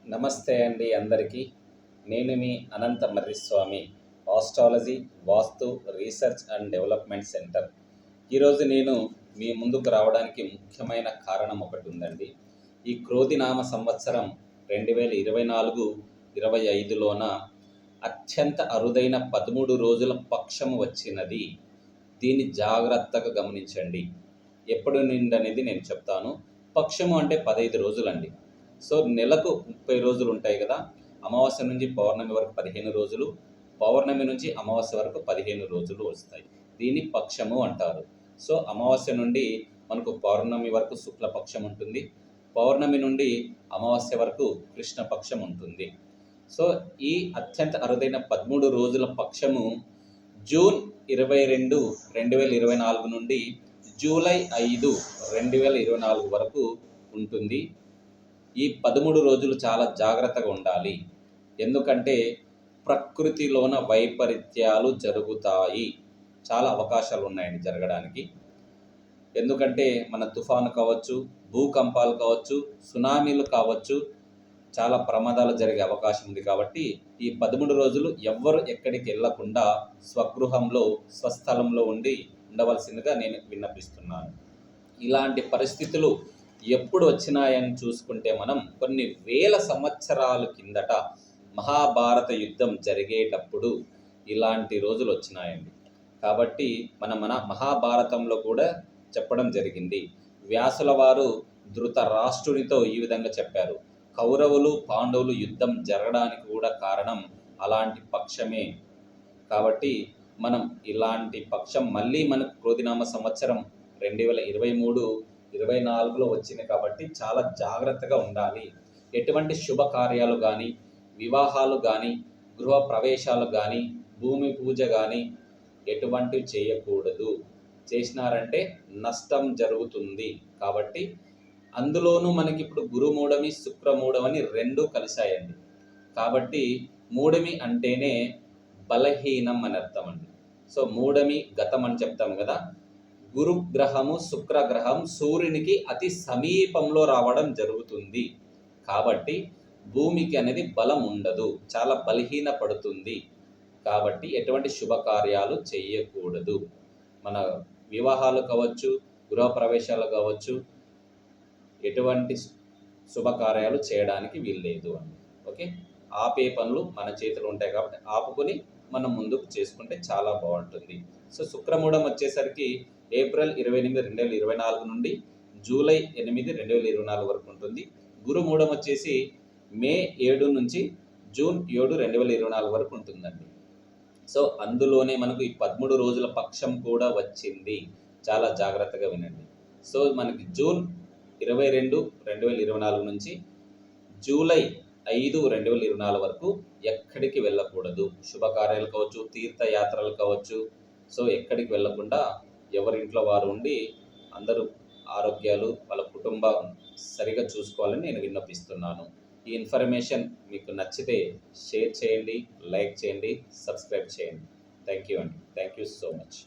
నమస్తే అండి అందరికీ. నేను మీ Anantha Marriswamy, astrology, vastu research and development centre. ఈరోజు నేను మీ ముందుకు రావడానికి ముఖ్యమైన కారణం ఒకటి ఉందండి. ఈ క్రోధినామ సంవత్సరం 2024-25లోన అత్యంత అరుదైన 13 రోజుల పక్షము వచ్చినది. దీన్ని జాగ్రత్తగా గమనించండి. ఎప్పుడు నుండి అనేది నేను చెప్తాను. పక్షము అంటే 15 రోజులండి. సో నెలకు 30 రోజులు ఉంటాయి కదా. అమావాస్య నుంచి పౌర్ణమి వరకు 15 రోజులు, పౌర్ణమి నుంచి అమావాస్య వరకు 15 రోజులు వస్తాయి. దీన్ని పక్షము అంటారు. సో అమావాస్య నుండి మనకు పౌర్ణమి వరకు శుక్లపక్షం ఉంటుంది, పౌర్ణమి నుండి అమావాస్య వరకు కృష్ణపక్షం ఉంటుంది. సో ఈ అత్యంత అరుదైన 13 రోజుల పక్షము జూన్ 22, 2024 నుండి జూలై 5, 2024 వరకు ఉంటుంది. ఈ 13 రోజులు చాలా జాగ్రత్తగా ఉండాలి. ఎందుకంటే ప్రకృతిలోన వైపరీత్యాలు జరుగుతాయి. చాలా అవకాశాలు ఉన్నాయండి జరగడానికి. ఎందుకంటే మన తుఫాను కావచ్చు, భూకంపాలు కావచ్చు, సునామీలు కావచ్చు, చాలా ప్రమాదాలు జరిగే అవకాశం ఉంది. కాబట్టి ఈ 13 రోజులు ఎవ్వరు ఎక్కడికి వెళ్ళకుండా స్వగృహంలో, స్వస్థలంలో ఉండవలసిందిగా నేను విన్నపిస్తున్నాను. ఇలాంటి పరిస్థితులు ఎప్పుడు వచ్చినాయని చూసుకుంటే మనం కొన్ని వేల సంవత్సరాల కిందట మహాభారత యుద్ధం జరిగేటప్పుడు ఇలాంటి రోజులు వచ్చినాయండి. కాబట్టి మన మహాభారతంలో కూడా చెప్పడం జరిగింది. వ్యాసుల వారు ధృతరాష్ట్రునితో ఈ విధంగా చెప్పారు. కౌరవులు, పాండవులు యుద్ధం జరగడానికి కూడా కారణం అలాంటి పక్షమే. కాబట్టి మనం ఇలాంటి పక్షం మళ్ళీ మనకు క్రోధినామ సంవత్సరం 2023-24లో వచ్చింది. కాబట్టి చాలా జాగ్రత్తగా ఉండాలి. ఎటువంటి శుభకార్యాలు కానీ, వివాహాలు కానీ, గృహ ప్రవేశాలు కానీ, భూమి పూజ కానీ ఎటువంటివి చేయకూడదు. చేసినారంటే నష్టం జరుగుతుంది. కాబట్టి అందులోనూ మనకి ఇప్పుడు గురుమూఢమి, శుక్రమూఢమని రెండు కలిశాయండి. కాబట్టి మూఢమి అంటేనే బలహీనం అని అర్థం అండి. సో మూఢమి గతం అని చెప్తాం కదా. గురుగ్రహము, శుక్రగ్రహం సూర్యునికి అతి సమీపంలో రావడం జరుగుతుంది. కాబట్టి భూమికి అనేది బలం ఉండదు, చాలా బలహీన పడుతుంది. కాబట్టి ఎటువంటి శుభకార్యాలు చేయకూడదు. మన వివాహాలు కావచ్చు, గృహప్రవేశాలు కావచ్చు, ఎటువంటి శుభకార్యాలు చేయడానికి వీల్లేదు అండి. ఓకే, ఆపే పనులు మన చేతులు ఉంటాయి. కాబట్టి ఆపుకొని మనం ముందుకు చేసుకుంటే చాలా బాగుంటుంది. సో శుక్రమూఢం వచ్చేసరికి ఏప్రిల్ 28, 2024 నుండి జూలై 8, 2024 వరకు ఉంటుంది. గురుమూఢం వచ్చేసి మే 7 నుంచి జూన్ 7, 2024 వరకు ఉంటుందండి. సో అందులోనే మనకు ఈ 13 రోజుల పక్షం కూడా వచ్చింది. చాలా జాగ్రత్తగా వినండి. సో మనకి జూన్ 22, 2024 నుంచి జూలై 5, 2024 వరకు ఎక్కడికి వెళ్ళకూడదు. శుభకార్యాలు కావచ్చు, తీర్థయాత్రలు కావచ్చు, సో ఎక్కడికి వెళ్ళకుండా ఎవరింట్లో వారు ఉండి అందరూ ఆరోగ్యాలు, వాళ్ళ కుటుంబం సరిగా చూసుకోవాలని నేను విన్నపిస్తున్నాను. ఈ ఇన్ఫర్మేషన్ మీకు నచ్చితే షేర్ చేయండి, లైక్ చేయండి, సబ్స్క్రైబ్ చేయండి. థ్యాంక్ యూ అండి. Thank you so much.